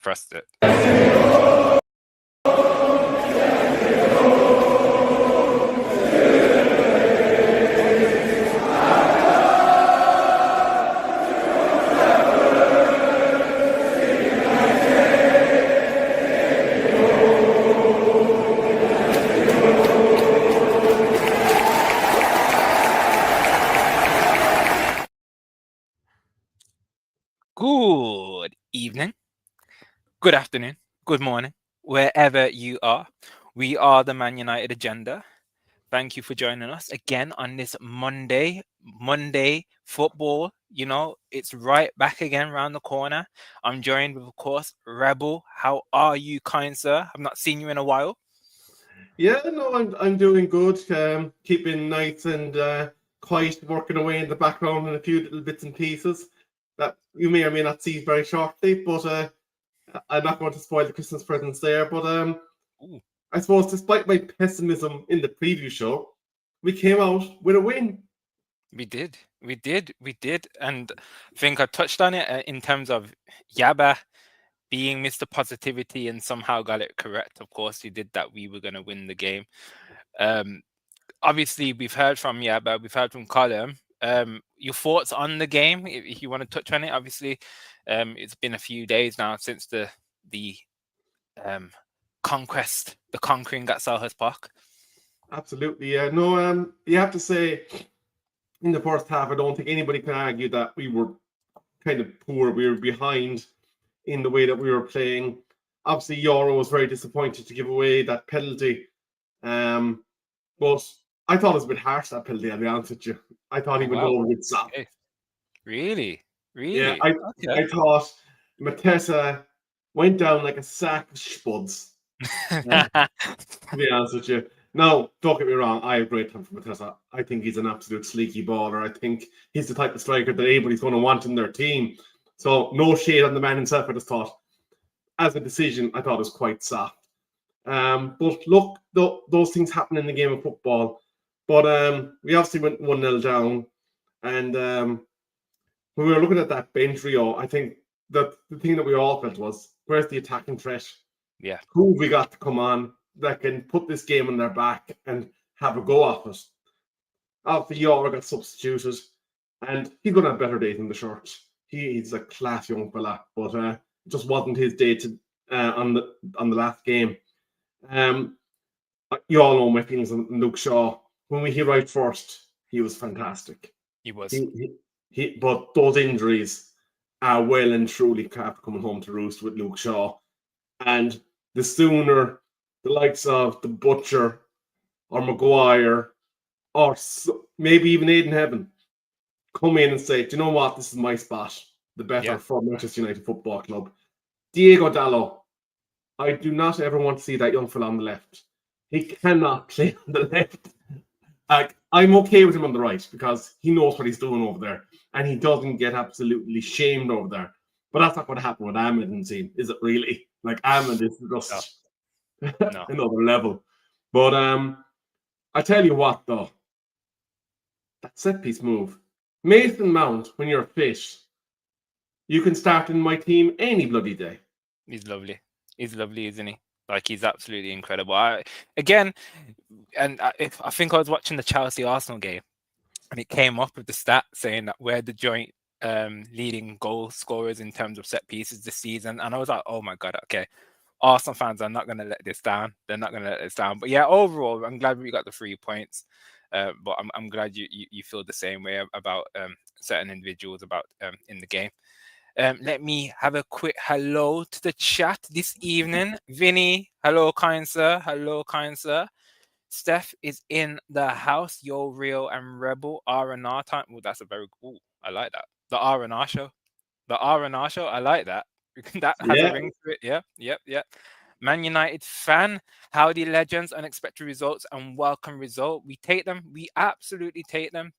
Trust it. Good evening, good afternoon, good morning, wherever you are. We are the Man United Agenda. Thank you for joining us again on this Monday football. You know, it's right back again around the corner. I'm joined with, of course, Rebel. How are you, kind sir? I've not seen you in a while. Yeah, no, I'm doing good. Keeping nice and quiet, working away in the background on a few little bits and pieces that you may or may not see very shortly. But I'm not going to spoil the Christmas presents there. But Ooh. I suppose, despite my pessimism in the preview show, we came out with a win. We did. And I think I touched on it in terms of Yaba being Mr. Positivity and somehow got it correct. Of course, he did that. We were going to win the game. Obviously, we've heard from Yaba, we've heard from Colin. Your thoughts on the game, if you want to touch on it. Obviously, it's been a few days now since the conquest, the conquering at Selhurst Park. Absolutely, yeah. No, you have to say, in the first half, I don't think anybody can argue that we were kind of poor. We were behind in the way that we were playing. Obviously, Euro was very disappointed to give away that penalty. But I thought it was a bit harsh, that penalty, I'll be honest with you. I thought he went over with Zap. Okay. Really? Yeah, Okay. I thought Mateta went down like a sack of spuds. To be honest with you. Now, don't get me wrong, I have great time for Mateta. I think he's an absolute sleeky baller. I think he's the type of striker that anybody's going to want in their team. So, no shade on the man himself. I just thought, as a decision, I thought it was quite soft. But look, those things happen in the game of football. But we obviously went 1-0 down. And when we were looking at that bench, Rio, I think that the thing that we all felt was, where's the attacking threat? Yeah. Who have we got to come on that can put this game on their back and have a go off it? Obviously, Yara got substituted, and he's going to have better days in the shirt. He's a class young fella, but it just wasn't his day on the last game. You all know my feelings on Luke Shaw. When we hit right first, he was fantastic. He was. But those injuries are well and truly coming home to roost with Luke Shaw. And the sooner the likes of the Butcher or Maguire or maybe even Aidan Heaven come in and say, do you know what? This is my spot. The better for Manchester United Football Club. Diego Dallo. I do not ever want to see that young fella on the left. He cannot play on the left. I'm okay with him on the right because he knows what he's doing over there and he doesn't get absolutely shamed over there. But that's not what happened with Ahmed and team, is it really? Like, Ahmed is just another level. But I tell you what, though, that set piece move, Mason Mount, when you're fit, you can start in my team any bloody day. He's lovely. He's lovely, isn't he? Like, he's absolutely incredible. I think I was watching the Chelsea-Arsenal game, and it came up with the stat saying that we're the joint leading goal scorers in terms of set pieces this season. And I was like, oh my God, okay. Arsenal fans are not going to let this down. They're not going to let this down. But yeah, overall, I'm glad we got the 3 points. But I'm glad you feel the same way about certain individuals about in the game. Let me have a quick hello to the chat this evening. Vinny, hello, kind sir. Hello, kind sir. Steph is in the house. Yo, Real and Rebel R&R time. Well, that's a very cool. I like that. The R&R show. The R&R show. I like that. That has a ring to it. Yeah. Man United fan. Howdy, legends. Unexpected results and welcome result. We take them. We absolutely take them.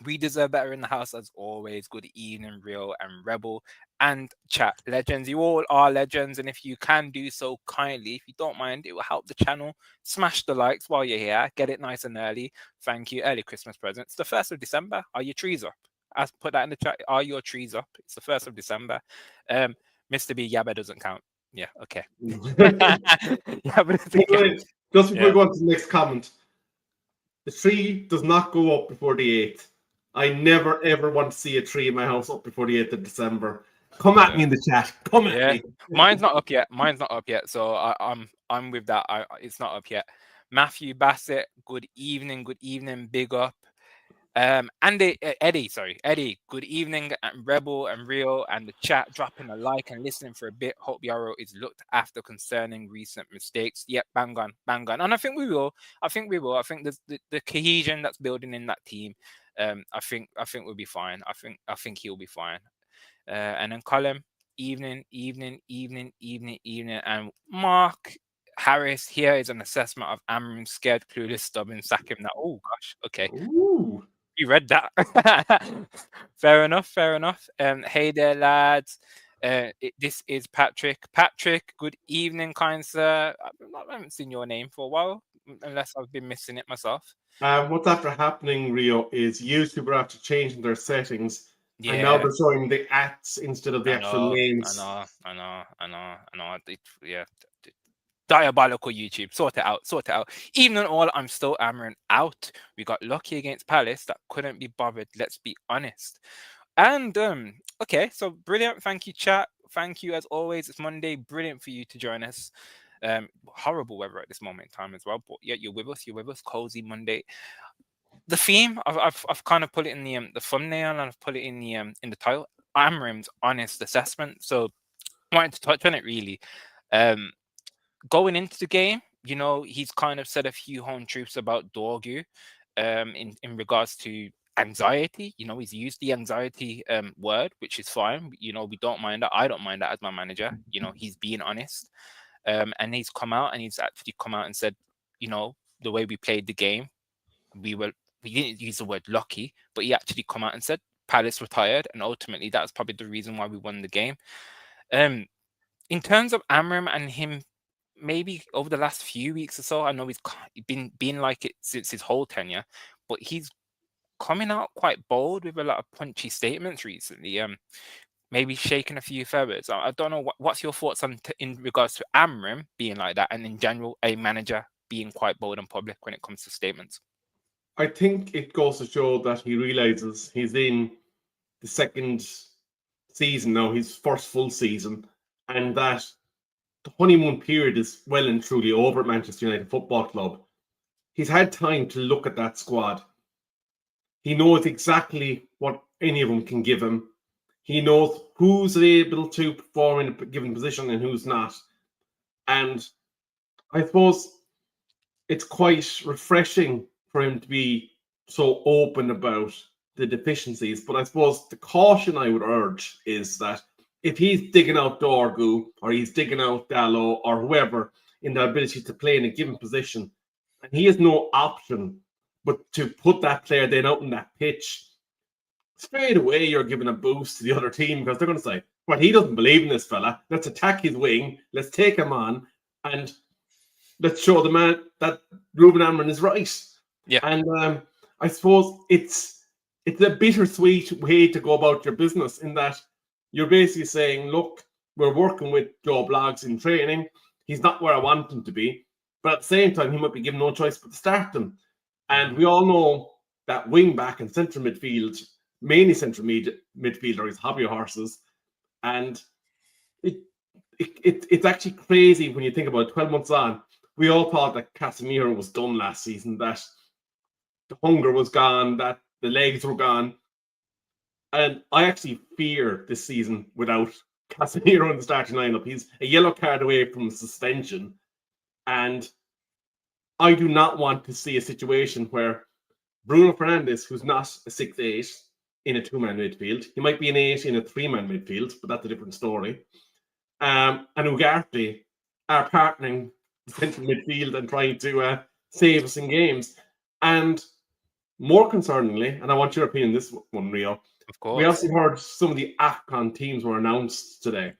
We deserve better in the house as always. Good evening, Real and Rebel and chat legends. You all are legends, and if you can do so kindly, if you don't mind, it will help the channel. Smash the likes while you're here. Get it nice and early. Thank you. Early Christmas presents. The 1st of December. Are your trees up? I put that in the chat. Are your trees up? It's the 1st of December. Mr. B, Yabba doesn't count. Yeah. Okay. Anyway, Yeah, but it's again. just before we Yeah. go on to the next comment, the tree does not go up before the 8th. I never ever want to see a tree in my house up before the 8th of December. Come at me Yeah. in the chat. Come at Yeah. me. Mine's not up yet. Mine's not up yet. So I'm with that. It's not up yet. Matthew Bassett. Good evening. Good evening. Big up. Andy, Eddie, sorry, Eddie. Good evening, and Rebel and Rio and the chat. Dropping a like and listening for a bit. Hope Yarrow is looked after concerning recent mistakes. Yep, bang on, bang on. And I think we will. I think we will. I think the cohesion that's building in that team. I think we'll be fine. I think he'll be fine. And then Colin, evening, and Mark Harris. Here is an assessment of Amram, scared, clueless, stubborn, sack him now. Oh gosh, okay. Ooh. You read that. Fair enough, fair enough. Hey there, lads. This is Patrick. Patrick, good evening, kind sir. I haven't seen your name for a while, unless I've been missing it myself. What's after happening, Rio, is YouTube are after changing their settings, and now Yeah, they're showing the ats instead of the I actual know, names. Yeah, diabolical YouTube. Sort it out, sort it out. Even in all, I'm still hammering out. We got lucky against Palace. That couldn't be bothered. Let's be honest. And okay, so brilliant. Thank you, chat. Thank you as always. It's Monday. Brilliant for you to join us. Horrible weather at this moment in time as well, but yeah, you're with us. You're with us. Cozy Monday. The theme I've kind of put it in the thumbnail, and I've put it in the title. Amrim's honest assessment. So I wanted to touch on it really. Going into the game, he's kind of said a few home truths about Dorgu, in regards to anxiety. He's used the anxiety word, which is fine. We don't mind that. I don't mind that as my manager. He's being honest. And he's come out and he's actually come out and said, the way we played the game, we didn't use the word lucky, but he actually come out and said Palace retired, and ultimately that's probably the reason why we won the game. In terms of Amram and him, maybe over the last few weeks or so, I know he's been like it since his whole tenure, but he's coming out quite bold with a lot of punchy statements recently. Maybe shaking a few feathers. I don't know what's your thoughts on in regards to Amram being like that, and in general, a manager being quite bold and public when it comes to statements. I think it goes to show that he realizes he's in the second season now, his first full season, and that the honeymoon period is well and truly over at Manchester United Football Club. He's had time to look at that squad. He knows exactly what any of them can give him. He knows who's able to perform in a given position and who's not. And I suppose it's quite refreshing for him to be so open about the deficiencies. But I suppose the caution I would urge is that if he's digging out Dorgu or he's digging out Dallo or whoever in the ability to play in a given position, and he has no option but to put that player then out in that pitch, straight away you're giving a boost to the other team because they're going to say, well, he doesn't believe in this fella. Let's attack his wing. Let's take him on. And let's show the man that Ruben Amorim is right. Yeah. And I suppose it's a bittersweet way to go about your business in that you're basically saying, look, we're working with Joe Bloggs in training. He's not where I want him to be. But at the same time, he might be given no choice but to start him. And we all know that wing back and central midfield, mainly central midfield, are his hobby horses. And it's actually crazy when you think about it. 12 months on, we all thought that Casemiro was done last season, that the hunger was gone, that the legs were gone. And I actually fear this season without Casemiro in the starting lineup. He's a yellow card away from suspension. And I do not want to see a situation where Bruno Fernandes, who's not a 6'8", in a two-man midfield, he might be an 8 in a three-man midfield, but that's a different story. And Ugarte are partnering the central midfield and trying to save us in games. And more concerningly, and I want your opinion on this one, Rio, Of course. we also heard some of the AFCON teams were announced today.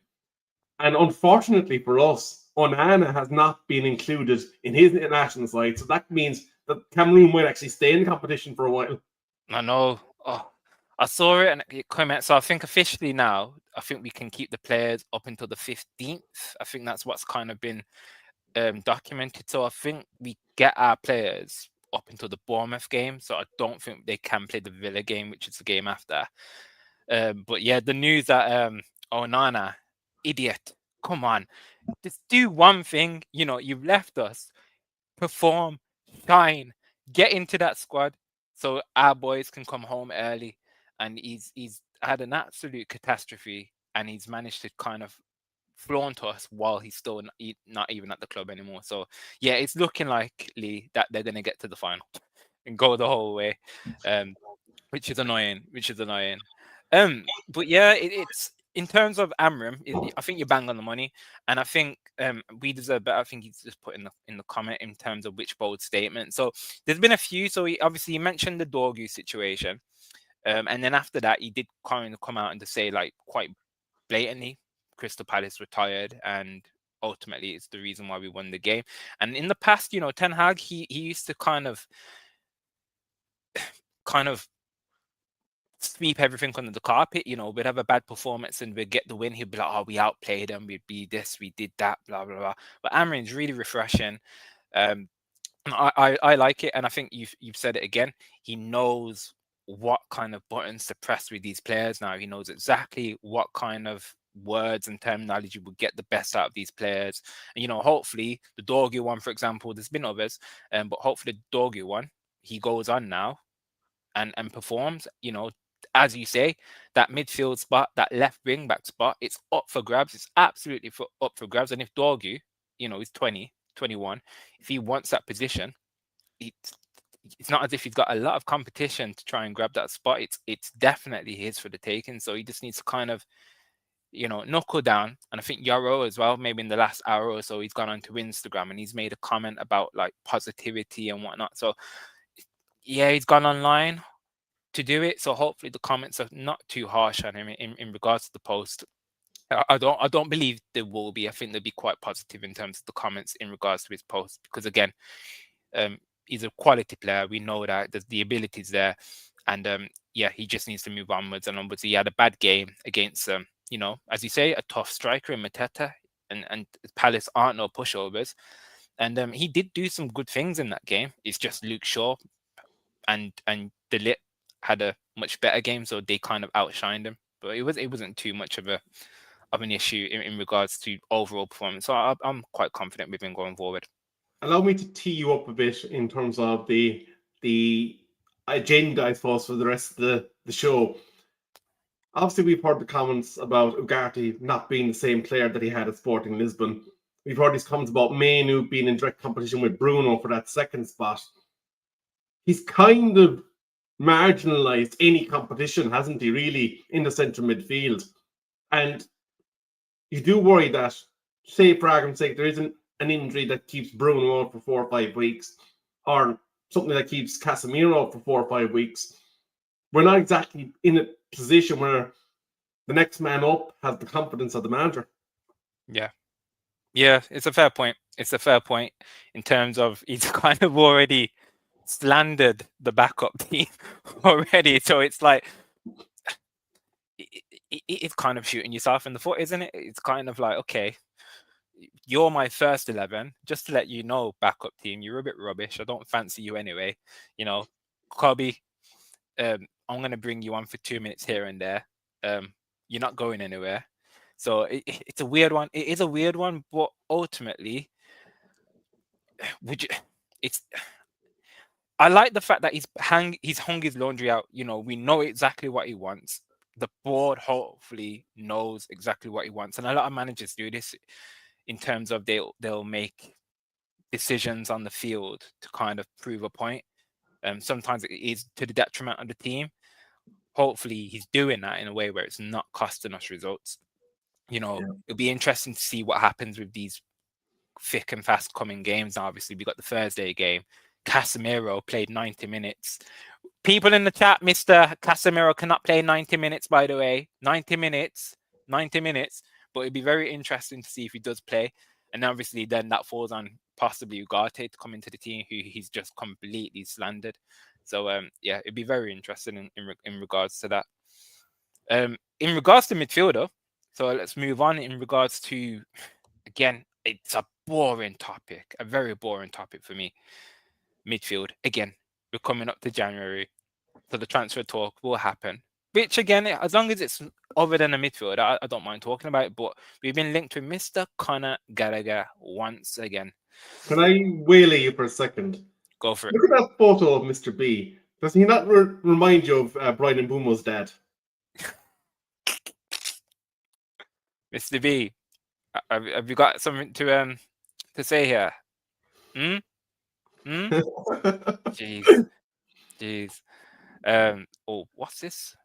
And unfortunately for us, Onana has not been included in his international side. So that means that Cameroon might actually stay in the competition for a while. I know. Oh, I saw it and it came out. So I think officially now, I think we can keep the players up until the 15th. I think that's what's kind of been documented. So I think we get our players up until the Bournemouth game. So I don't think they can play the Villa game, which is the game after. But yeah, the news that Onana, idiot, come on, just do one thing. You've left us, perform, shine, get into that squad, so our boys can come home early. And he's had an absolute catastrophe, and he's managed to kind of flaunt us while he's still not even at the club anymore. So yeah, it's looking likely that they're going to get to the final and go the whole way, which is annoying. But yeah, it's in terms of Amram, I think you're bang on the money, and I think we deserve better. I think he's just put in the comment in terms of which bold statement. So there's been a few. So he mentioned the Dorgu situation, and then after that, he did kind of come out and to say, like, quite blatantly, Crystal Palace retired, and ultimately it's the reason why we won the game. And in the past, Ten Hag, he used to kind of sweep everything under the carpet. We'd have a bad performance and we'd get the win. He'd be like, "Oh, we outplayed them. We'd be this, we did that, blah blah blah." But Amorim's really refreshing. And I like it, and I think you've said it again. He knows what kind of buttons to press with these players now. He knows exactly what kind of words and terminology would get the best out of these players. And hopefully the Dorgu one, for example, there's been others, but hopefully the Dorgu one, he goes on now and performs. As you say, that midfield spot, that left wing back spot, it's up for grabs. It's absolutely up for grabs. And if Dorgu, he's 20, 21, if he wants that position, it's not as if he's got a lot of competition to try and grab that spot. It's definitely his for the taking. So he just needs to kind of, knuckle down. And I think Yarrow as well, maybe in the last hour or so, he's gone onto Instagram and he's made a comment about like positivity and whatnot. So yeah, he's gone online to do it. So hopefully the comments are not too harsh on him in regards to the post. I don't believe there will be. I think they'll be quite positive in terms of the comments in regards to his post, because again, he's a quality player. We know that there's the abilities there, and yeah, he just needs to move onwards and onwards. He had a bad game against as you say, a tough striker in Mateta, and Palace aren't no pushovers. And he did do some good things in that game. It's just Luke Shaw and De Ligt had a much better game, so they kind of outshined him. But it wasn't too much of an issue in regards to overall performance. So I'm quite confident with him going forward. Allow me to tee you up a bit in terms of the agenda, I suppose, for the rest of the show. Obviously, we've heard the comments about Ugarte not being the same player that he had at Sporting Lisbon. We've heard these comments about Mainu being in direct competition with Bruno for that second spot. He's kind of marginalised any competition, hasn't he, really, in the central midfield? And you do worry that, say, for argument's sake, there isn't an injury that keeps Bruno out for 4 or 5 weeks, or something that keeps Casemiro out for 4 or 5 weeks. We're not exactly in a position where the next man up has the confidence of the manager. Yeah, it's a fair point. It's a fair point in terms of he's kind of already slandered the backup team already. So it's like, it's kind of shooting yourself in the foot, isn't it? It's kind of like, okay, you're my first 11, just to let you know, backup team, you're a bit rubbish. I don't fancy you anyway. Kobe, I'm going to bring you on for 2 minutes here and there. You're not going anywhere. So it's a weird one. It is a weird one, but ultimately, I like the fact that he's hung his laundry out. We know exactly what he wants. The board hopefully knows exactly what he wants, and a lot of managers do this in terms of they'll make decisions on the field to kind of prove a point. Sometimes it is to the detriment of the team. Hopefully, he's doing that in a way where it's not costing us results. It'll be interesting to see what happens with these thick and fast coming games. Now, obviously, we got the Thursday game. Casemiro played 90 minutes. People in the chat, Mr. Casemiro cannot play 90 minutes, by the way. 90 minutes. But it'd be very interesting to see if he does play. And obviously, then that falls on possibly Ugarte to come into the team, who he's just completely slandered. So yeah, it'd be very interesting in regards to that. In regards to midfielder, so let's move on. In regards to, again, it's a boring topic, a very boring topic for me. Midfield again. We're coming up to January, so the transfer talk will happen. Which again, as long as it's other than a midfield, I don't mind talking about it. But we've been linked with Mr. Conor Gallagher once again. Can I wheelie you for a second? Go for it, Look at that photo of Mr. B. Does he not remind you of Brian Mbumo's dad? Mr. B. Have you got something to say here? Hmm. Hmm. Jeez. Jeez. Oh, what's this?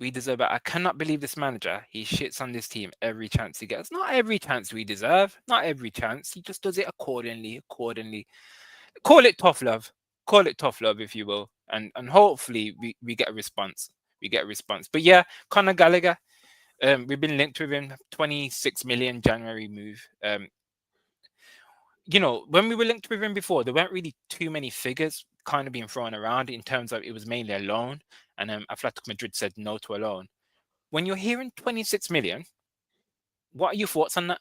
We deserve it. I cannot believe this manager. He shits on this team every chance he gets. Not every chance we deserve. Not every chance. He just does it accordingly. Accordingly. Call it tough love. Call it tough love, if you will. And hopefully we get a response. We get a response. But yeah, Conor Gallagher. We've been linked with him. 26 million January move. You know, when we were linked with him before, there weren't really too many figures kind of being thrown around in terms of it was mainly a loan, and Atletico Madrid said no to a loan. When you're hearing 26 million, what are your thoughts on that?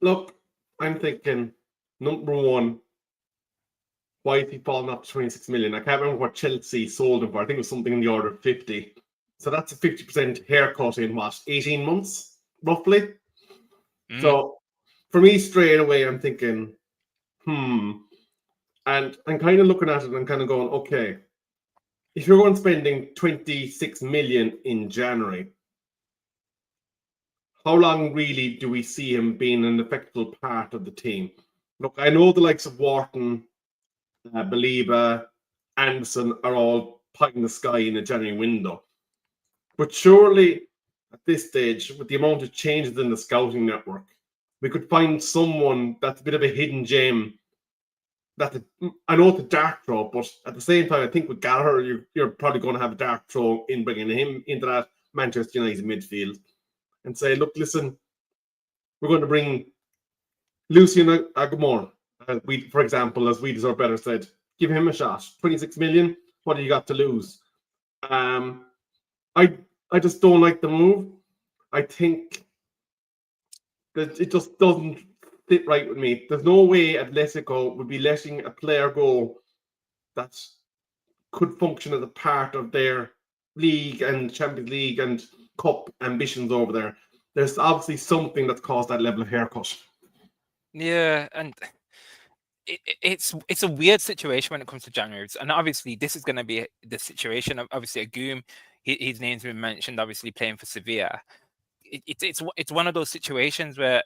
Look, I'm thinking, number one, why is he falling up to 26 million? I can't remember what Chelsea sold him for. I think it was something in the order of 50. So that's a 50% haircut in what, 18 months, roughly? So for me, straight away, I'm thinking, And I'm kind of looking at it and kind of going, okay, if you're going spending 26 million in January, how long really do we see him being an effective part of the team? Look, I know the likes of Wharton, Baliba, Anderson are all pie in the sky in a January window. But surely at this stage, with the amount of changes in the scouting network, we could find someone that's a bit of a hidden gem. I know it's a dark throw, but at the same time, I think with Gallagher, you're probably going to have a dark throw in bringing him into that Manchester United midfield and say, look, listen, we're going to bring Lucien Aguilar, for example, as We Deserve Better said, give him a shot. 26 million, what do you got to lose? I just don't like the move. I think that it just doesn't fit right with me. There's no way Atletico would be letting a player go that could function as a part of their league and Champions League and cup ambitions over there. There's obviously something that's caused that level of haircut. Yeah, and it's a weird situation when it comes to January, and obviously this is going to be the situation of obviously Agum. His name's been mentioned, obviously playing for Sevilla. It's one of those situations where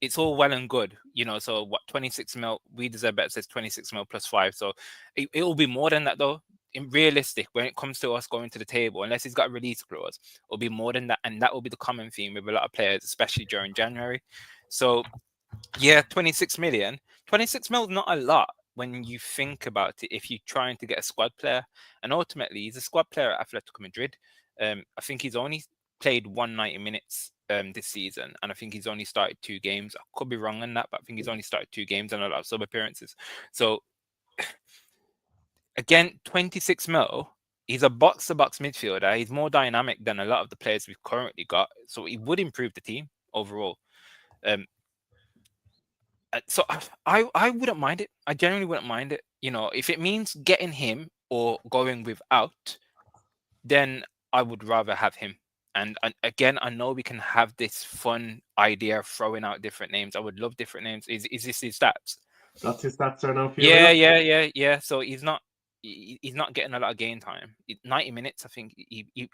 it's all well and good, you know. So what, 26 mil? We Deserve Better says 26 mil plus 5, so it will be more than that though. In realistic, when it comes to us going to the table, unless he's got a release clause, it'll be more than that, and that will be the common theme with a lot of players, especially during January. So yeah, 26 million. 26 mil is not a lot when you think about it if you're trying to get a squad player. And ultimately, he's a squad player at Atletico Madrid. I think he's only played 190 minutes this season, and I think he's only started 2 games. I could be wrong on that, but I think he's only started 2 games and a lot of sub appearances. So again, 26 mil. He's a box-to-box midfielder. He's more dynamic than a lot of the players we've currently got. So he would improve the team overall. So I wouldn't mind it. I genuinely wouldn't mind it. You know, if it means getting him or going without, then I would rather have him. And again, I know we can have this fun idea of throwing out different names. I would love different names. Is this his stats? That's his stats are now. Yeah. So he's not getting a lot of game time. 90 minutes. I think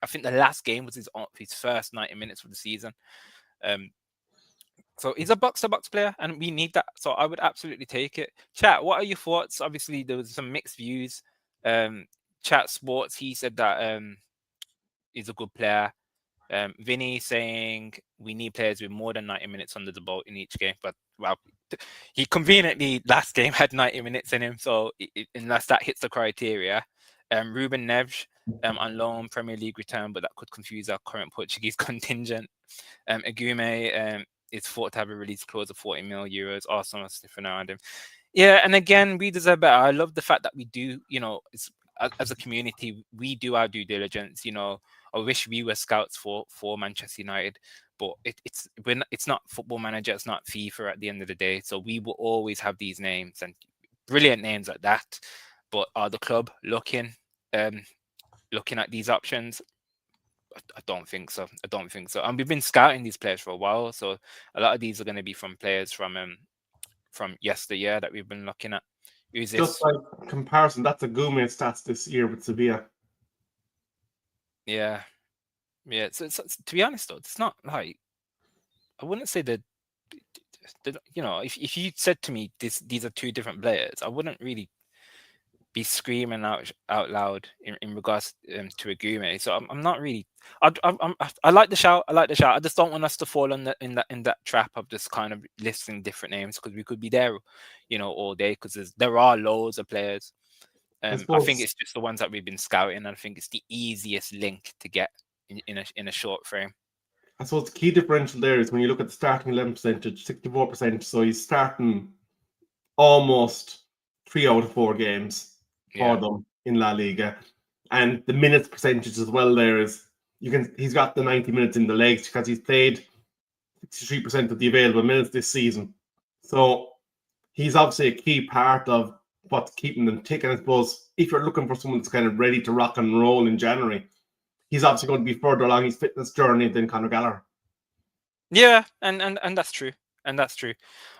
I think the last game was his first 90 minutes of the season. So he's a box-to-box player, and we need that. So I would absolutely take it. Chat, what are your thoughts? Obviously, there was some mixed views. Chat Sports, he said that he's a good player. Vinny saying we need players with more than 90 minutes under the belt in each game. But well, he conveniently last game had 90 minutes in him. So unless that hits the criteria, Ruben Neves on loan, Premier League return, but that could confuse our current Portuguese contingent. Agume is thought to have a release clause of 40 million euros. Arsenal are sniffing around him. Yeah, and again, we deserve better. I love the fact that we do, as a community, we do our due diligence. I wish we were scouts for Manchester United, but it's not Football Manager, it's not FIFA at the end of the day. So we will always have these names and brilliant names like that. But are the club um looking at these options? I don't think so. I don't think so. And we've been scouting these players for a while, so a lot of these are going to be from players from yesteryear that we've been looking at. Who's Just this? by comparison, that's a Gume stats this year with Sevilla. Yeah, yeah. To be honest though, it's not like I wouldn't say that. If you said to me these are two different players, I wouldn't really be screaming out loud in regards to Agume. So I'm not really. I like the shout. I like the shout. I just don't want us to fall in that trap of just kind of listing different names because we could be there, all day because there are loads of players. I I think suppose it's just the ones that we've been scouting. And I think it's the easiest link to get in a short frame. the key differential there is when you look at the starting 11 percentage, 64%. So he's starting almost 3 out of 4 games for Yeah, them in La Liga, and the minutes percentage as well. There is he's got the 90 minutes in the legs because he's played 63% of the available minutes this season. So he's obviously a key part of what's keeping them ticking. I suppose if you're looking for someone that's kind of ready to rock and roll in January, he's obviously going to be further along his fitness journey than Conor Gallagher. yeah, and that's true, and that's true.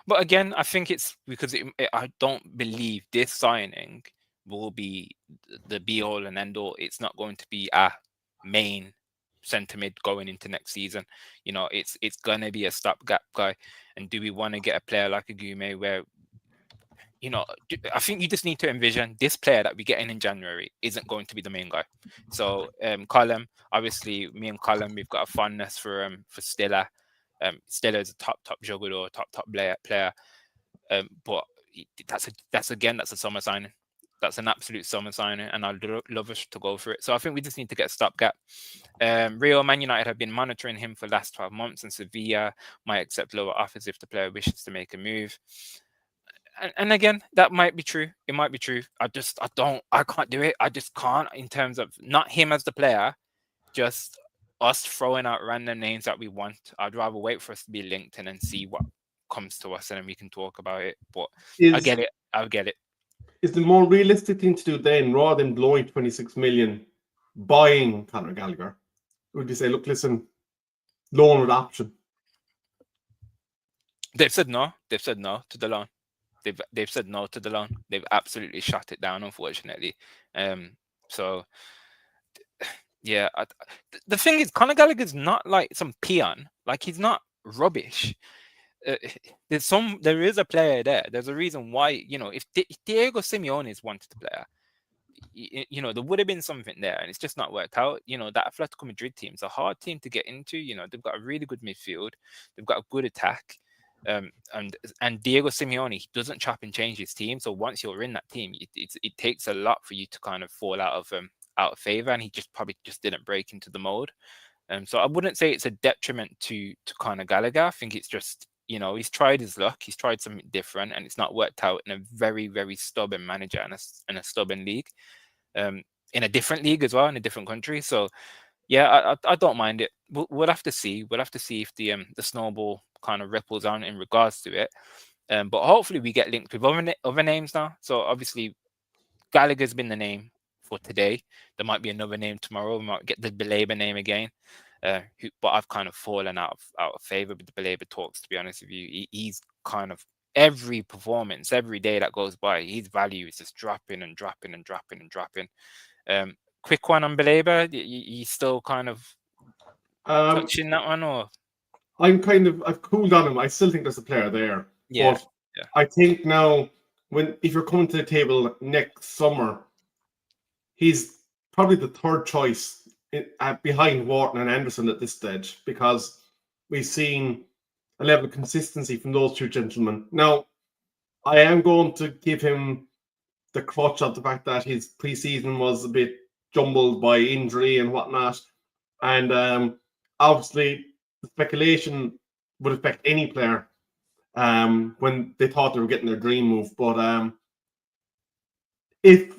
But again, I think it's because I don't believe this signing will be the be all and end all. It's not going to be a main centre mid going into next season. It's gonna be a stopgap guy. And do we want to get a player like a Gume where I think you just need to envision this player that we get in January isn't going to be the main guy. So Colin, obviously, me and Colin, we've got a fondness for Stiller. Stiller is a top juggler, top player. But that's a summer signing. That's an absolute summer signing, and I'd love us to go for it. So I think we just need to get a stopgap. Real Man United have been monitoring him for the last 12 months, and Sevilla might accept lower offers if the player wishes to make a move. And again, that might be true. It might be true. I can't do it. I just can't in terms of not him as the player, just us throwing out random names that we want. I'd rather wait for us to be linked and then see what comes to us and then we can talk about it. But I Is get it. I get it. is the more realistic thing to do then, rather than blowing 26 million buying Conor Gallagher? Would you say, look, listen, loan with option? They've said no. They've said no to the loan. They've said no to the loan. They've absolutely shut it down, unfortunately. So yeah, the thing is, Conor Gallagher's not like some peon. Like he's not rubbish. Uh, there is a player there. There's a reason why if Diego Simeone's wanted to play, there would have been something there, and it's just not worked out. That Atletico Madrid team is a hard team to get into. They've got a really good midfield, they've got a good attack, and Diego Simeone, he doesn't chop and change his team. So once you're in that team, it takes a lot for you to kind of fall out of favor, and he probably just didn't break into the mold. So I wouldn't say it's a detriment to Conor Gallagher. I think it's just he's tried his luck, he's tried something different, and it's not worked out in a very very stubborn manager and a stubborn league, in a different league as well, in a different country. So yeah, I don't mind it. We'll have to see. We'll have to see if the snowball kind of ripples on in regards to it. But hopefully we get linked with other names now. So obviously Gallagher's been the name for today. There might be another name tomorrow. We might get the Belabor name again. But I've kind of fallen out of favor with the Belabor talks, to be honest with you. He's kind of every performance, every day that goes by, his value is just dropping and dropping and dropping and dropping. Quick one on Belabor. You still kind of touching that one, or I've cooled on him. I still think there's a player there, yeah, but I think now if you're coming to the table next summer, he's probably the third choice behind Wharton and Anderson at this stage, because we've seen a level of consistency from those two gentlemen. Now, I am going to give him the crutch of the fact that his pre-season was a bit jumbled by injury and whatnot, and obviously the speculation would affect any player when they thought they were getting their dream move. But if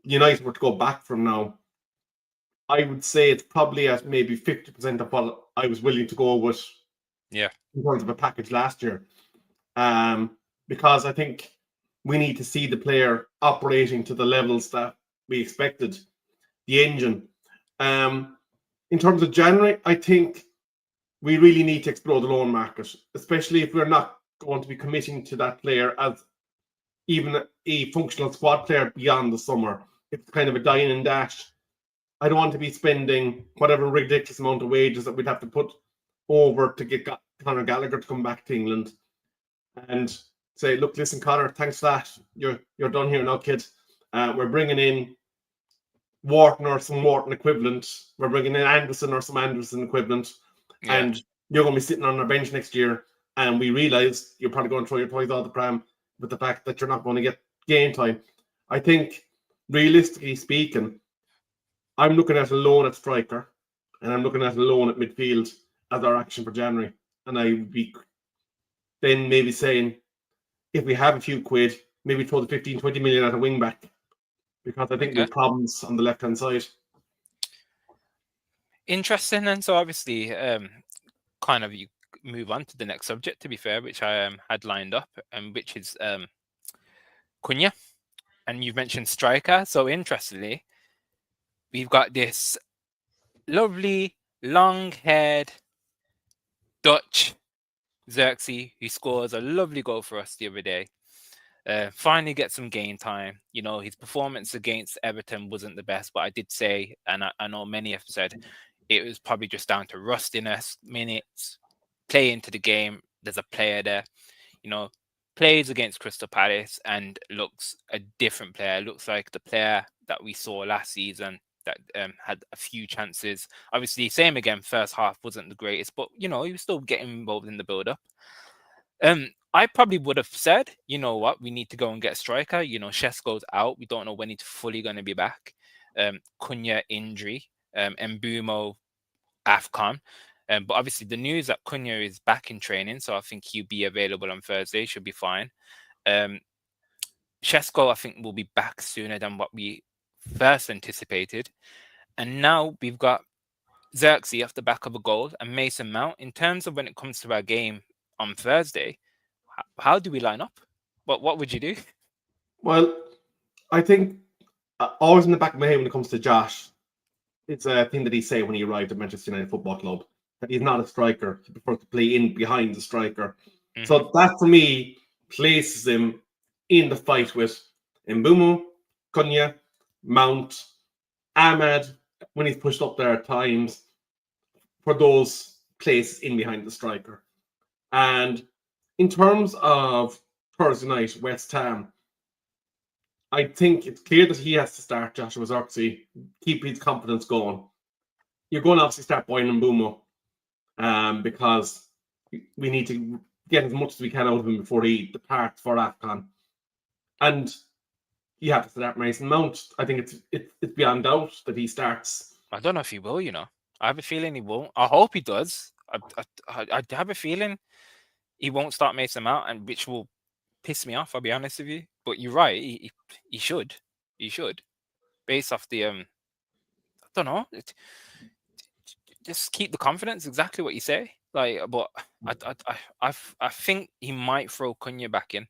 United were to go back from now, I would say it's probably at maybe 50% of what I was willing to go with Yeah. in terms of a package last year. Because I think we need to see the player operating to the levels that we expected, the engine. In terms of January, I think we really need to explore the loan market, especially if we're not going to be committing to that player as even a functional squad player beyond the summer. It's kind of a dine and dash. I don't want to be spending whatever ridiculous amount of wages that we'd have to put over to get Conor Gallagher to come back to England and say, look, listen, Conor, thanks for that. You're done here now, kid. We're bringing in Wharton or some Wharton equivalent. We're bringing in Anderson or some Anderson equivalent. Yeah. And you're going to be sitting on our bench next year. And we realise you're probably going to throw your toys out the pram with the fact that you're not going to get game time. I think, realistically speaking, I'm looking at a loan at striker and I'm looking at a loan at midfield as our action for January. And I would be then maybe saying, if we have a few quid, maybe throw the 15, 20 million at a wing back, because I think we have problems on the left-hand side. Interesting. And so obviously, kind of you move on to the next subject, to be fair, which I had lined up, and which is Cunha. And you've mentioned striker. So interestingly, we've got this lovely, long-haired Dutch Xerxes who scores a lovely goal for us the other day. Finally get some game time. His performance against Everton wasn't the best, but I did say, and I know many have said, it was probably just down to rustiness, minutes, play into the game. There's a player there, plays against Crystal Palace and looks a different player. Looks like the player that we saw last season that had a few chances. Obviously, same again, first half wasn't the greatest, but, he was still getting involved in the build-up. I probably would have said, you know what, we need to go and get a striker. Shesko's out. We don't know when he's fully going to be back. Cunha injury, Mbumo AFCON. But obviously the news that Cunha is back in training, so I think he'll be available on Thursday, should be fine. Shesko, I think, will be back sooner than what we first anticipated. And now we've got Xerxes off the back of a goal and Mason Mount. In terms of when it comes to our game on Thursday, how do we line up? What would you do? Well, I think always in the back of my head when it comes to Josh, it's a thing that he said when he arrived at Manchester United Football Club, that he's not a striker. He prefers to play in behind the striker. Mm-hmm. So that, for me, places him in the fight with Mbumo, Cunha, Mount, Ahmed, when he's pushed up there at times, for those places in behind the striker. And in terms of Thursday night, West Ham, I think it's clear that he has to start Joshua Xerxes, keep his confidence going. You're going to obviously start Boyne and Mbumo, because we need to get as much as we can out of him before he departs for AFCON. And you have to start Mason Mount. I think it's beyond doubt that he starts. I don't know if he will, I have a feeling he won't. I hope he does. I have a feeling he won't start Mason Mount, and which will piss me off, I'll be honest with you. But you're right, he should. He should. Based off the I don't know. Just keep the confidence, exactly what you say. But I think he might throw Cunha back in.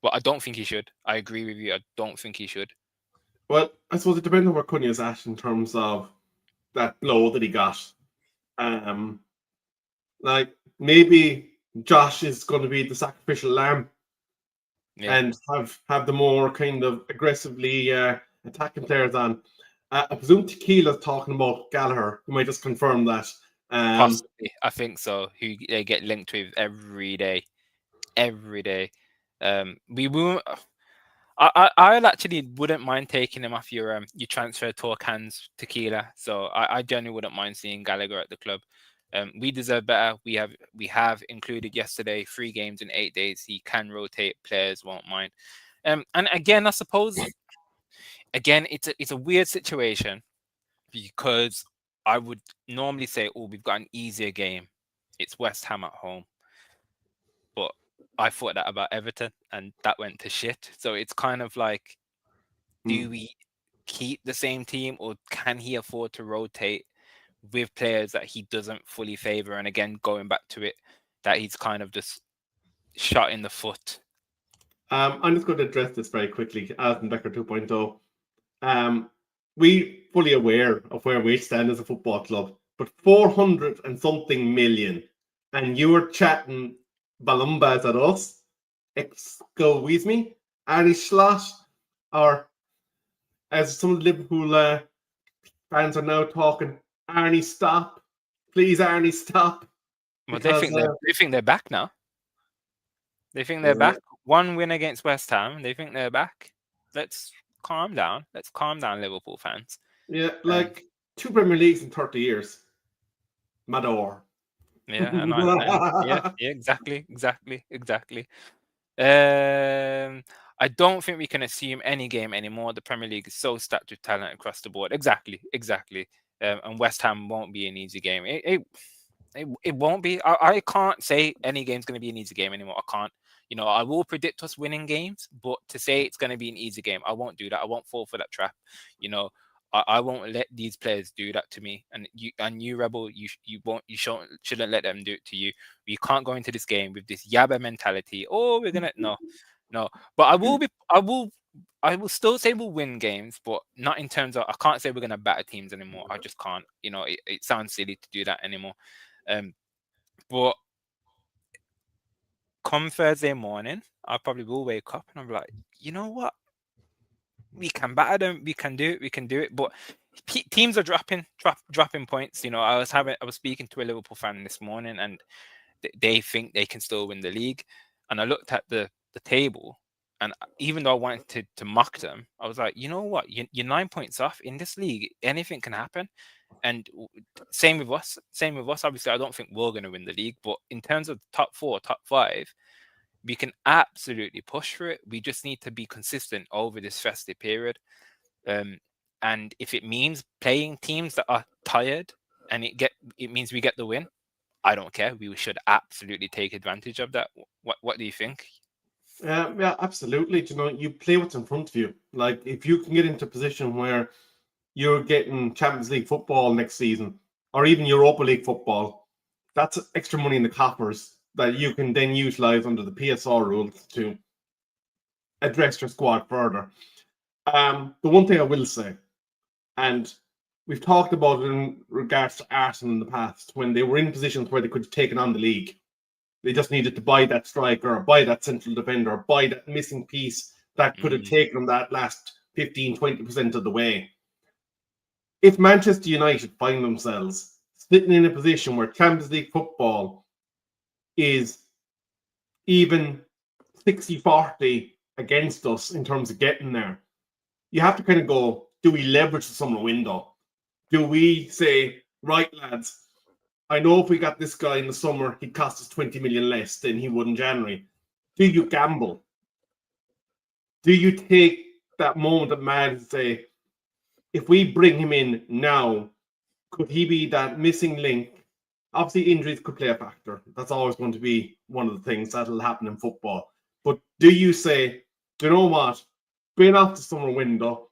But I don't think he should. I agree with you. I don't think he should. Well, I suppose it depends on where Cunha's at in terms of that blow that he got. Maybe Josh is going to be the sacrificial lamb, and have the more kind of aggressively attacking players on. I presume Tequila's talking about Gallagher. You might just confirm that. Possibly, I think so. Who they get linked with every day. We won't. I actually wouldn't mind taking him off your transfer talk hands, Tequila. So I genuinely wouldn't mind seeing Gallagher at the club. We deserve better. We have included yesterday 3 games in 8 days. He can rotate players, won't mind. And again, I suppose, it's a weird situation, because I would normally say, we've got an easier game. It's West Ham at home. But I thought that about Everton, and that went to shit. So it's kind of like, do we keep the same team, or can he afford to rotate with players that he doesn't fully favor? And again, going back to it, that he's kind of just shot in the foot. I'm just going to address this very quickly. Alison Becker 2.0. We fully aware of where we stand as a football club, but 400 and something million, and you were chatting balumbas at us. Excuse me, Arnie Slot, or as some of the Liverpool fans are now talking, Arnie, stop, please, Arnie, stop. Well, Because they think they're back now. They think they're back. One win against West Ham. They think they're back. Let's calm down. Let's calm down, Liverpool fans. Yeah, like 2 Premier Leagues in 30 years. Mador. Yeah, yeah, exactly. I don't think we can assume any game anymore. The Premier League is so stacked with talent across the board. Exactly. And West Ham won't be an easy game. It won't be. I can't say any game's going to be an easy game anymore. I can't. I will predict us winning games, but to say it's going to be an easy game, I won't do that. I won't fall for that trap. I won't let these players do that to me. And you Rebel, you shouldn't let them do it to you. You can't go into this game with this yabba mentality. Oh, we're gonna no. But I will still say we'll win games, but not in terms of, I can't say we're gonna batter teams anymore. I just can't. It sounds silly to do that anymore. But come Thursday morning, I probably will wake up and I'm like, you know what? We can batter them. We can do it. But teams are dropping points. I was speaking to a Liverpool fan this morning, and they think they can still win the league. And I looked at the table, and even though I wanted to mock them, I was like, you know what? You're 9 points off in this league. Anything can happen. And same with us. Obviously, I don't think we're going to win the league, but in terms of top 4, top 5, we can absolutely push for it. We just need to be consistent over this festive period. And if it means playing teams that are tired and it means we get the win, I don't care. We should absolutely take advantage of that. What do you think? Yeah, absolutely. You play what's in front of you. Like, if you can get into a position where you're getting Champions League football next season, or even Europa League football, that's extra money in the coffers that you can then utilize under the PSR rules to address your squad further. The one thing I will say, and we've talked about it in regards to Arsenal in the past, when they were in positions where they could have taken on the league. They just needed to buy that striker, or buy that central defender, or buy that missing piece that could have taken them that last 15-20% of the way. If Manchester United find themselves sitting in a position where Champions League football is even 60-40 against us in terms of getting there, you have to kind of go, do we leverage the summer window? Do we say, right, lads, I know if we got this guy in the summer, he'd cost us 20 million less than he would in January. Do you gamble? Do you take that moment of mad and say, if we bring him in now, could he be that missing link? Obviously, injuries could play a factor. That's always going to be one of the things that'll happen in football. But do you say, do you know what? Bring off the summer window.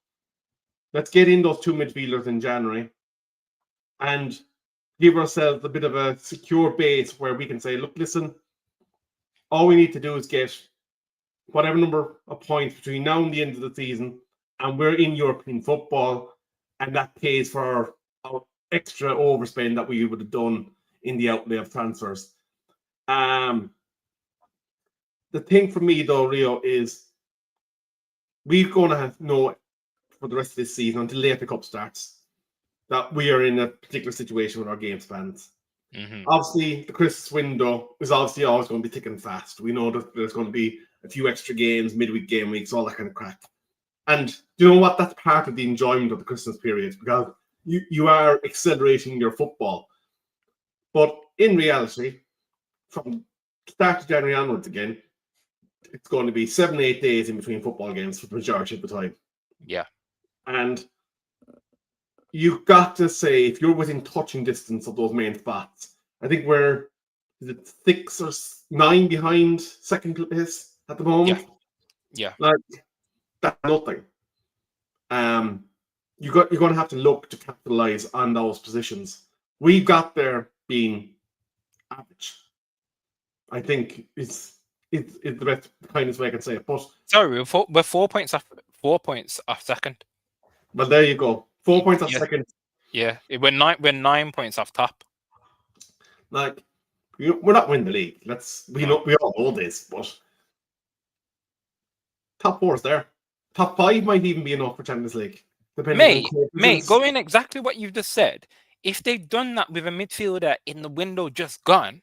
Let's get in those 2 midfielders in January and give ourselves a bit of a secure base where we can say, look, listen, all we need to do is get whatever number of points between now and the end of the season, and we're in European football, and that pays for our extra overspend that we would have done in the outlay of transfers. The thing for me, though, Rio, is we're going to know for the rest of this season, until the FA Cup starts, that we are in a particular situation with our game spans. Obviously, the Christmas window is obviously always going to be thick and fast. We know that there's going to be a few extra games, midweek game weeks, all that kind of crack. And do you know what? That's part of the enjoyment of the Christmas period, because you are accelerating your football. But in reality, from start of January onwards again, it's going to be 7-8 days in between football games for the majority of the time. Yeah. And you've got to say, if you're within touching distance of those main spots, I think we're is it 6 or 9 behind second place at the moment? Yeah. Like, that's nothing. You're going to have to look to capitalize on those positions. We got there being average. I think it's the best kindest way I can say it. But Sorry, we're 4 points off. 4 points off second. well, there you go. 4 points off Yeah. second. Yeah, we're 9 points off top. Like, we're not winning the league. We all know this, but top 4 is there. Top 5 might even be enough for Champions League, depending on Mate, going exactly what you've just said. If they'd done that with a midfielder in the window just gone,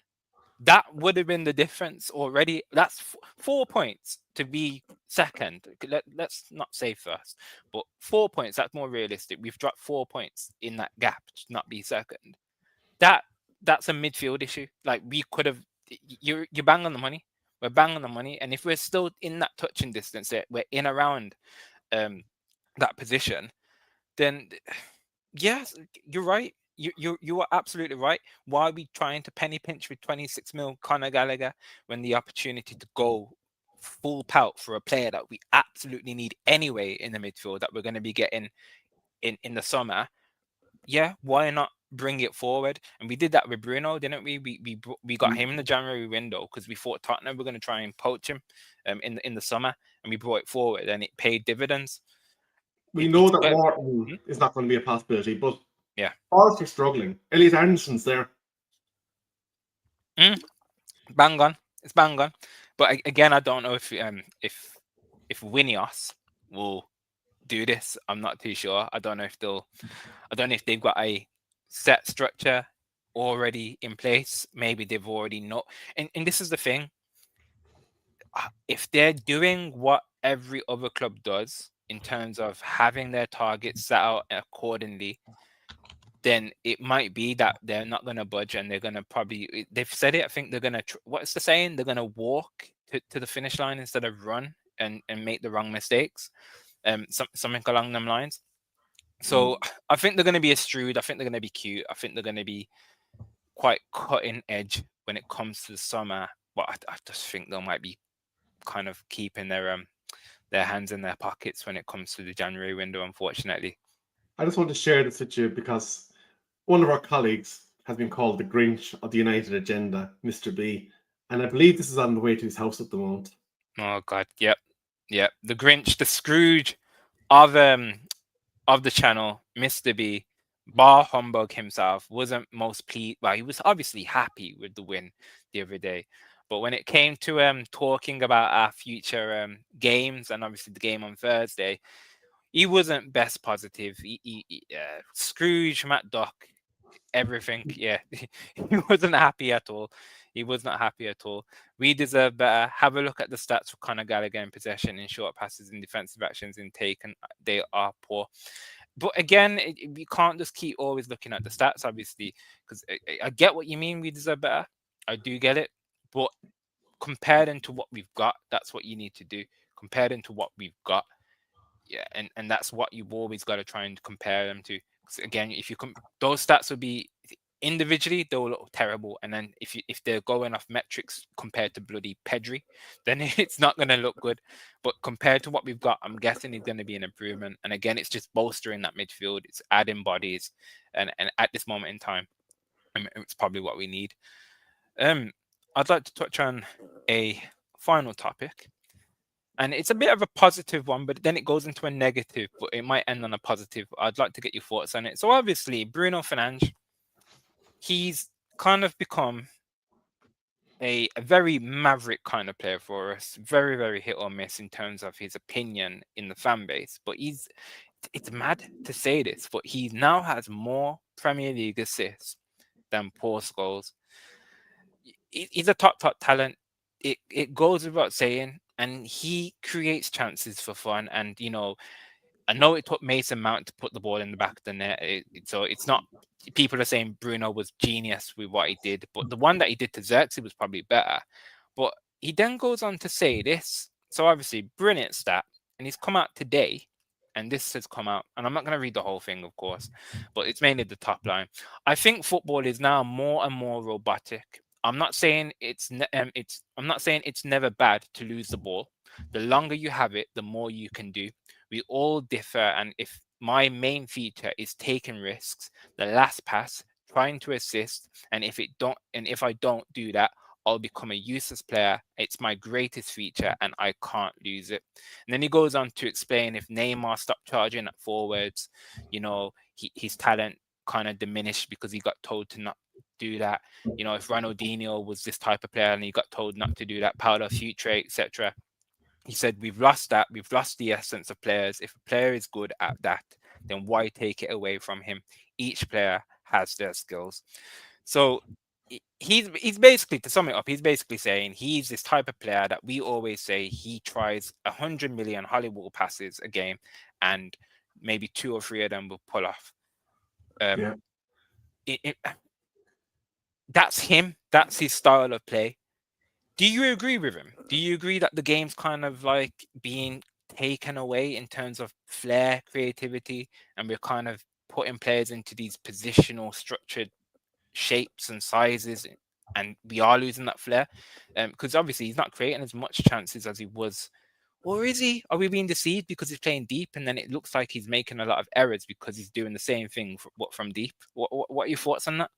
that would have been the difference already. That's 4 points to be second. Let's not say first, but 4 points. That's more realistic. We've dropped 4 points in that gap to not be second. That's a midfield issue. Like, we could have. You're bang on the money. We're bang on the money, and if we're still in that touching distance, we're in around that position, then yes, you're right. You are absolutely right. Why are we trying to penny pinch with 26 mil Conor Gallagher when the opportunity to go full pout for a player that we absolutely need anyway in the midfield that we're going to be getting in the summer? Yeah, why not bring it forward? And we did that with Bruno, didn't we? We got him in the January window because we thought Tottenham were going to try and poach him in the summer, and we brought it forward, and it paid dividends. We know that Morton is not going to be a possibility, but yeah, Forest are struggling. Elliot Anderson's there. Bang on, it's bang on. But again, I don't know if Winios will do this. I'm not too sure. I don't know if they've got a set structure already in place. Maybe they've already not. And this is the thing. If they're doing what every other club does in terms of having their targets set out accordingly, then it might be that they're not going to budge, and they're going to probably, they've said it, I think they're going to, what's the saying? They're going to walk to the finish line instead of run and make the wrong mistakes. Something along them lines. So I think they're going to be shrewd. I think they're going to be cute. I think they're going to be quite cutting edge when it comes to the summer. But I just think they might be kind of keeping their hands in their pockets when it comes to the January window, unfortunately. I just want to share this with you because one of our colleagues has been called the Grinch of the United Agenda, Mr. B, and I believe this is on the way to his house at the moment. Oh God, yep. The Grinch, the Scrooge of the channel, Mr. B, bar humbug himself, wasn't most pleased. Well, he was obviously happy with the win the other day, but when it came to talking about our future games and obviously the game on Thursday, he wasn't best positive. Scrooge, Matt Dock, everything. Yeah, he wasn't happy at all. He was not happy at all. We deserve better. Have a look at the stats for Conor Gallagher in possession, in short passes, in defensive actions, in taken. They are poor. But again, we can't just keep always looking at the stats, obviously, because I get what you mean. We deserve better. I do get it. But compare them to what we've got. That's what you need to do. Compare them to what we've got. Yeah, and that's what you've always got to try and compare them to. Again, if you those stats will be individually, they'll look terrible, and then if they're going off metrics compared to bloody Pedri, then it's not going to look good. But compared to what we've got, I'm guessing it's going to be an improvement. And again, it's just bolstering that midfield. It's adding bodies, and at this moment in time, it's probably what we need. I'd like to touch on a final topic. And it's a bit of a positive one, but then it goes into a negative, but it might end on a positive. I'd like to get your thoughts on it. So obviously, Bruno Fernandes, he's kind of become a very maverick kind of player for us. Very, very hit or miss in terms of his opinion in the fan base. But it's mad to say this, but he now has more Premier League assists than Paul Scholes. He's a top talent. It goes without saying. And he creates chances for fun. And, I know it took Mason Mount to put the ball in the back of the net. So it's not, people are saying Bruno was genius with what he did. But the one that he did to Xerxes was probably better. But he then goes on to say this. So obviously, brilliant stat. And he's come out today. And this has come out. And I'm not going to read the whole thing, of course. But it's mainly the top line. I think football is now more and more robotic. I'm not saying I'm not saying it's never bad to lose the ball. The longer you have it, the more you can do. We all differ, and if my main feature is taking risks, the last pass, trying to assist, and if I don't do that, I'll become a useless player. It's my greatest feature, and I can't lose it. And then he goes on to explain if Neymar stopped charging at forwards, his talent kind of diminished because he got told to not do that. If Ronaldinho was this type of player and he got told not to do that, Paulo Futre, etc. He said, we've lost that. We've lost the essence of players. If a player is good at that, then why take it away from him? Each player has their skills. So he's basically, to sum it up, he's basically saying he's this type of player that we always say he tries 100 million Hollywood passes a game, and maybe 2 or 3 of them will pull off. Yeah. That's him. That's his style of play. Do you agree with him? Do you agree that the game's kind of like being taken away in terms of flair, creativity, and we're kind of putting players into these positional, structured shapes and sizes, and we are losing that flair? Because obviously he's not creating as much chances as he was. Or is he? Are we being deceived because he's playing deep, and then it looks like he's making a lot of errors because he's doing the same thing from deep? What are your thoughts on that?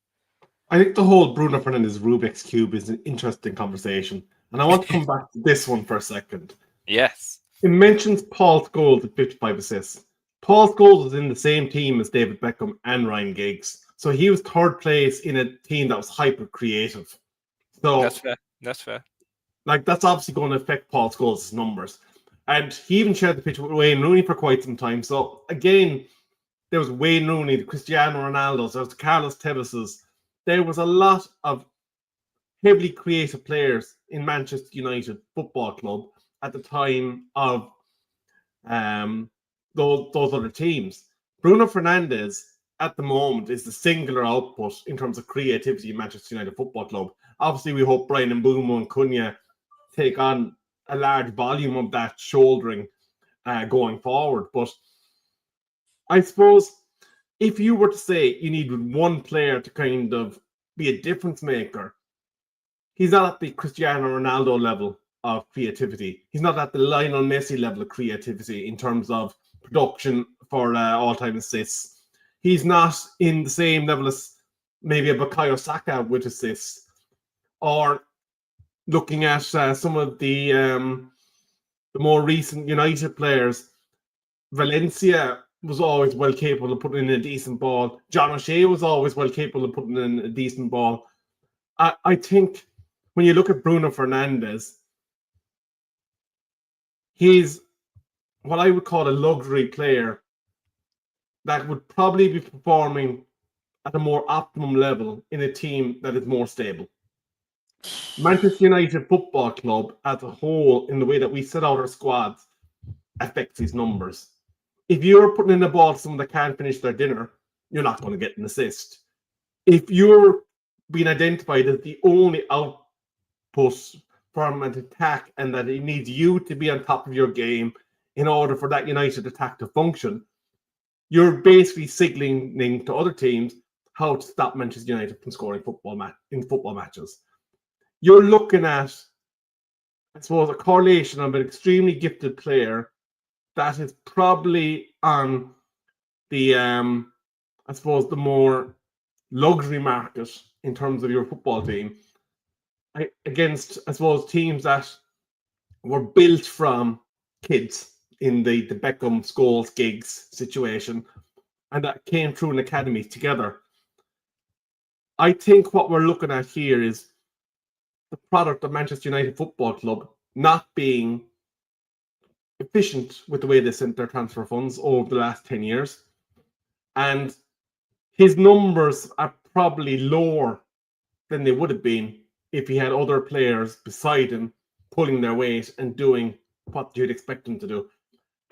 I think the whole Bruno Fernandes Rubik's Cube is an interesting conversation. And I want to come back to this one for a second. Yes. It mentions Paul Scholes at 55 assists. Paul Scholes was in the same team as David Beckham and Ryan Giggs. So he was third place in a team that was hyper creative. So That's fair. That's fair. that's obviously going to affect Paul Scholes' numbers. And he even shared the pitch with Wayne Rooney for quite some time. So again, there was Wayne Rooney, the Cristiano Ronaldo's, there was the Carlos Tevez's. There was a lot of heavily creative players in Manchester United Football Club at the time of those other teams. Bruno Fernandes at the moment is the singular output in terms of creativity in Manchester United Football Club. Obviously, we hope Brian Mbeumo and Cunha take on a large volume of that shouldering going forward. But I suppose if you were to say you need one player to kind of be a difference maker, he's not at the Cristiano Ronaldo level of creativity. He's not at the Lionel Messi level of creativity in terms of production for all-time assists. He's not in the same level as maybe a Bukayo Saka with assists, or looking at some of the more recent United players. Valencia was always well capable of putting in a decent ball. John O'Shea was always well capable of putting in a decent ball. I think when you look at Bruno Fernandes, he's what I would call a luxury player that would probably be performing at a more optimum level in a team that is more stable. Manchester United Football Club as a whole, in the way that we set out our squads, affects his numbers. If you're putting in a ball to someone that can't finish their dinner, you're not going to get an assist. If you're being identified as the only output from an attack and that it needs you to be on top of your game in order for that United attack to function, you're basically signaling to other teams how to stop Manchester United from scoring football matches. You're looking at, I suppose, a correlation of an extremely gifted player that is probably on the, I suppose, the more luxury market in terms of your football team against, I suppose, teams that were built from kids in the Beckham, Scholes, Giggs situation, and that came through an academy together. I think what we're looking at here is the product of Manchester United Football Club not being efficient with the way they sent their transfer funds over the last 10 years. And his numbers are probably lower than they would have been if he had other players beside him pulling their weight and doing what you'd expect him to do.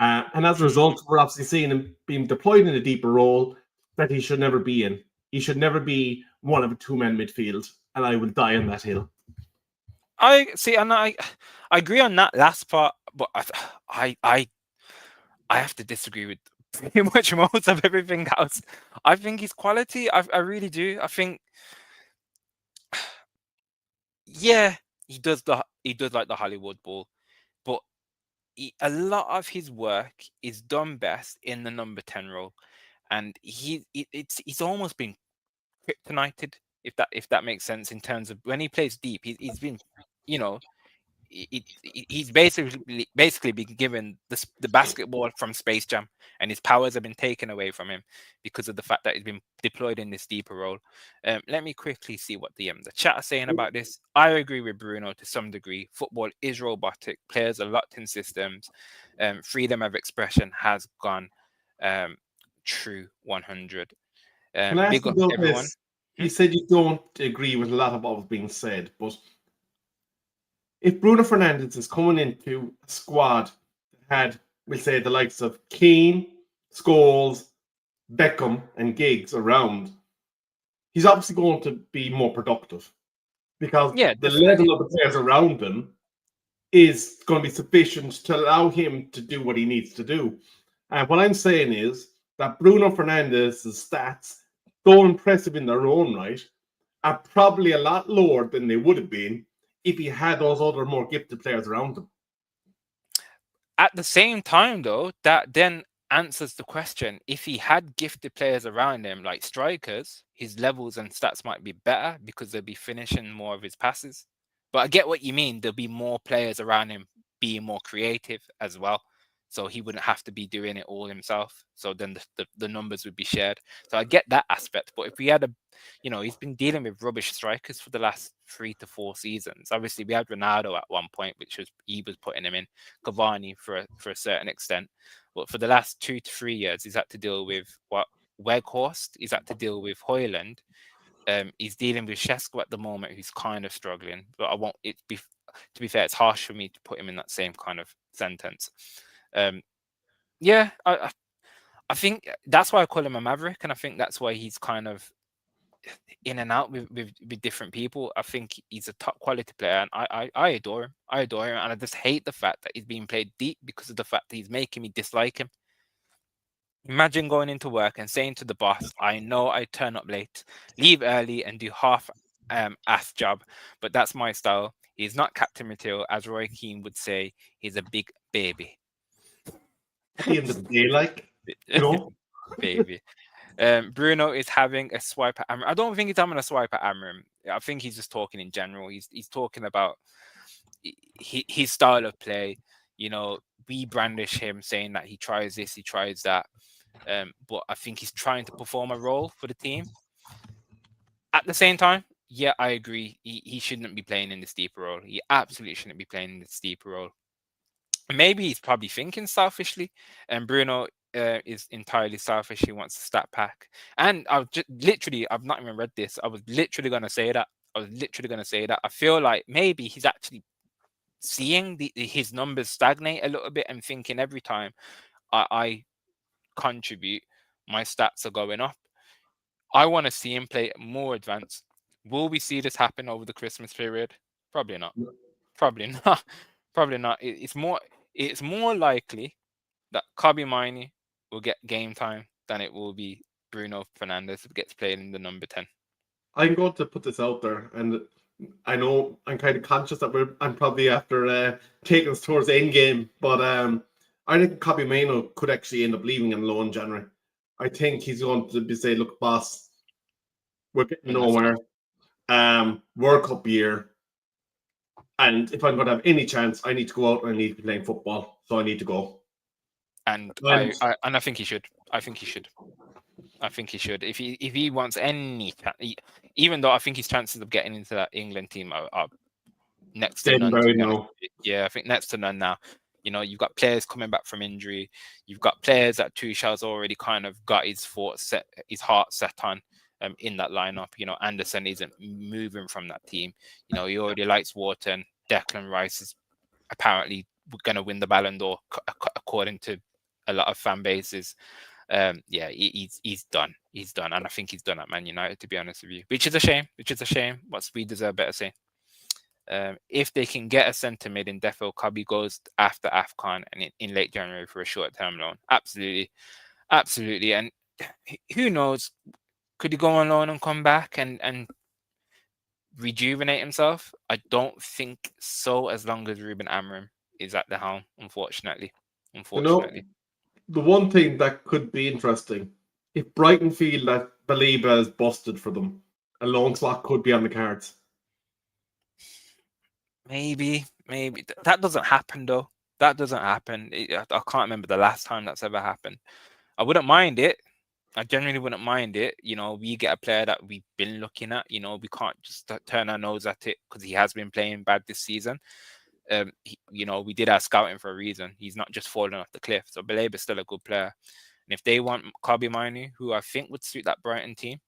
And as a result, we're obviously seeing him being deployed in a deeper role that he should never be in. He should never be one of a two-man midfield, and I will die on that hill. I see, and I agree on that last part, but I have to disagree with pretty much most of everything else. I think his quality, I really do. I think Yeah, he does like the Hollywood ball, but a lot of his work is done best in the number 10 role, and he's almost been kryptonited, if that makes sense, in terms of when he plays deep. He's been, you know, he's basically been given the basketball from Space Jam, and his powers have been taken away from him because of the fact that he's been deployed in this deeper role. Let me quickly see what the chat are saying about this. I agree with Bruno to some degree. Football is robotic. Players are locked in systems. Freedom of expression has gone. Um, True 100. Can I ask Big you up about everyone. this? Hmm? You said you don't agree with a lot of what was being said, but if Bruno Fernandes is coming into a squad that had, we'll say, the likes of Keane, Scholes, Beckham, and Giggs around, he's obviously going to be more productive because Yeah, the level definitely. of the players around him is going to be sufficient to allow him to do what he needs to do. And what I'm saying is that Bruno Fernandes' stats, though impressive in their own right, are probably a lot lower than they would have been if he had those other more gifted players around him. At the same time, though, that then answers the question. If he had gifted players around him, like strikers, his levels and stats might be better because they'll be finishing more of his passes. But I get what you mean. There'll be more players around him being more creative as well. So he wouldn't have to be doing it all himself. So then the numbers would be shared. So I get that aspect. But if we had he's been dealing with rubbish strikers for the last 3 to 4 seasons. Obviously, we had Ronaldo at one point, which was he was putting him in. Cavani for a certain extent, but for the last 2 to 3 years, he's had to deal with what Weghorst. He's had to deal with Hoyland. He's dealing with Shesko at the moment, who's kind of struggling. But I won't. To be fair, it's harsh for me to put him in that same kind of sentence. Um, yeah, I think that's why I call him a maverick, and I think that's why he's kind of in and out with different people. I think he's a top quality player, and I adore him. I adore him, and I just hate the fact that he's being played deep because of the fact that he's making me dislike him. Imagine going into work and saying to the boss, "I know I turn up late, leave early, and do half ass job, but that's my style. He's not Captain Material, as Roy Keane would say. He's a big baby." At the end of the day, like, you know, Baby. Bruno is having a swipe at Amram. I don't think he's having a swipe at Amram. I think he's just talking in general. He's talking about his style of play. We brandish him saying that he tries this, he tries that. But I think he's trying to perform a role for the team. At the same time, yeah, I agree. He shouldn't be playing in this deeper role. He absolutely shouldn't be playing in this deeper role. Maybe he's probably thinking selfishly, and Bruno is entirely selfish. He wants to stat pack. And I've not even read this. I was literally going to say that. I feel like maybe he's actually seeing his numbers stagnate a little bit and thinking every time I contribute, my stats are going up. I want to see him play more advanced. Will we see this happen over the Christmas period? Probably not. Probably not. Probably not. It's more likely that Kobe Miney will get game time than it will be Bruno Fernandes who gets played in the number 10. I'm going to put this out there, and I know I'm kind of conscious that I'm probably after taking us towards the end game, but I think Kobe Mano could actually end up leaving in loan January. I think he's going to be say, look, boss, we're getting Enough enough. nowhere. World Cup year, and if I'm going to have any chance, I need to go out and I need to be playing football, so I need to go. And And I think he should. I think he should. I think he should. If he wants any, even though I think his chances of getting into that England team are next to dead and none, to buried be honest. now. Yeah, I think next to none now. You've got players coming back from injury. You've got players that Tuchel's already kind of got his heart set on in that lineup. Anderson isn't moving from that team. He already likes Wharton. Declan Rice is apparently going to win the Ballon d'Or according to a lot of fan bases. Yeah, he's done. He's done, and I think he's done at Man United, to be honest with you, which is a shame. But we deserve better say. If they can get a centre mid in Defo, Kobe goes after AFCON and in late January for a short-term loan. Absolutely, absolutely. And who knows? Could he go on loan and come back and rejuvenate himself? I don't think so, as long as Ruben Amorim is at the helm, unfortunately. You know, Unfortunately. the one thing that could be interesting, if Brighton feel that Baliba is busted for them, a loan slot could be on the cards. Maybe. That doesn't happen though. That doesn't happen. I can't remember the last time that's ever happened. I wouldn't mind it. I generally wouldn't mind it. We get a player that we've been looking at. We can't just turn our nose at it because he has been playing bad this season. We did our scouting for a reason. He's not just falling off the cliff. So Baleba's still a good player. And if they want Kobe Mainu, who I think would suit that Brighton team,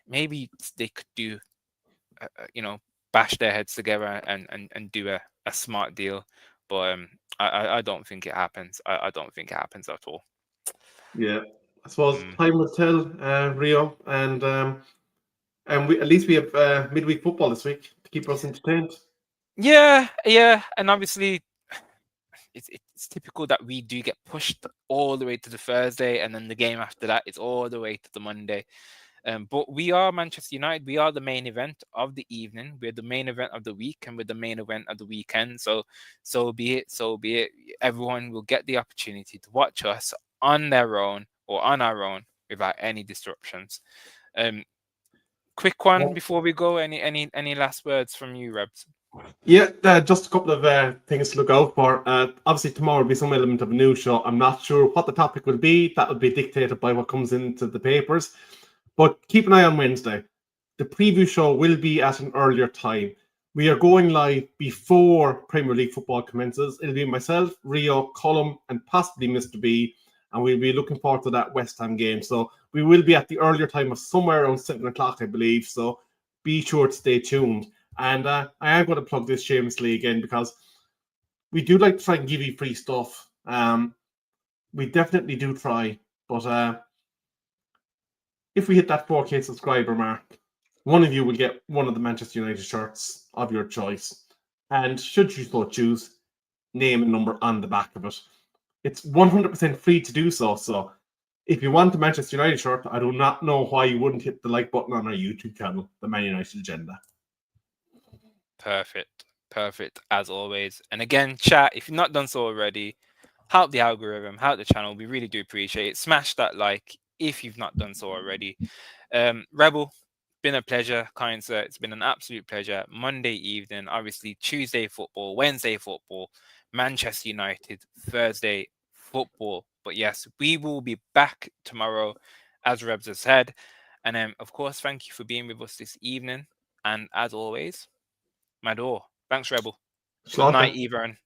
maybe they could do, bash their heads together and do a smart deal. But I don't think it happens. I don't think it happens at all. Yeah, I suppose Mm. time will tell, Rio, and we at least we have midweek football this week to keep us entertained. Yeah, and obviously it's typical that we do get pushed all the way to the Thursday, and then the game after that is all the way to the Monday. But we are Manchester United. We are the main event of the evening. We're the main event of the week, and we're the main event of the weekend. So be it. So be it. Everyone will get the opportunity to watch us on their own or on our own without any disruptions. Quick one before we go. Any last words from you, Rebs? Yeah, just a couple of things to look out for. Obviously, tomorrow will be some element of a news show. I'm not sure what the topic will be. That will be dictated by what comes into the papers. But keep an eye on Wednesday. The preview show will be at an earlier time. We are going live before Premier League football commences. It'll be myself, Rio, Cullum, and possibly Mr. B. And we'll be looking forward to that West Ham game. So we will be at the earlier time of somewhere around 7 o'clock, I believe. So be sure to stay tuned. And I am going to plug this shamelessly again because we do like to try and give you free stuff. We definitely do try. But if we hit that 4K subscriber mark, one of you will get one of the Manchester United shirts of your choice. And should you so choose, name and number on the back of it. It's 100% free to do so. So if you want a Manchester United shirt, I do not know why you wouldn't hit the like button on our YouTube channel, The Man United Agenda. Perfect as always. And again, chat, if you've not done so already, help the algorithm, help the channel. We really do appreciate it. Smash that like if you've not done so already. Rebel, been a pleasure, kind sir. It's been an absolute pleasure. Monday evening, obviously Tuesday football, Wednesday football, Manchester United, Thursday football. But yes, we will be back tomorrow, as Rebs has said. And of course, thank you for being with us this evening. And as always, Mador. Thanks, Rebel. Good night, Slaughter. Evern.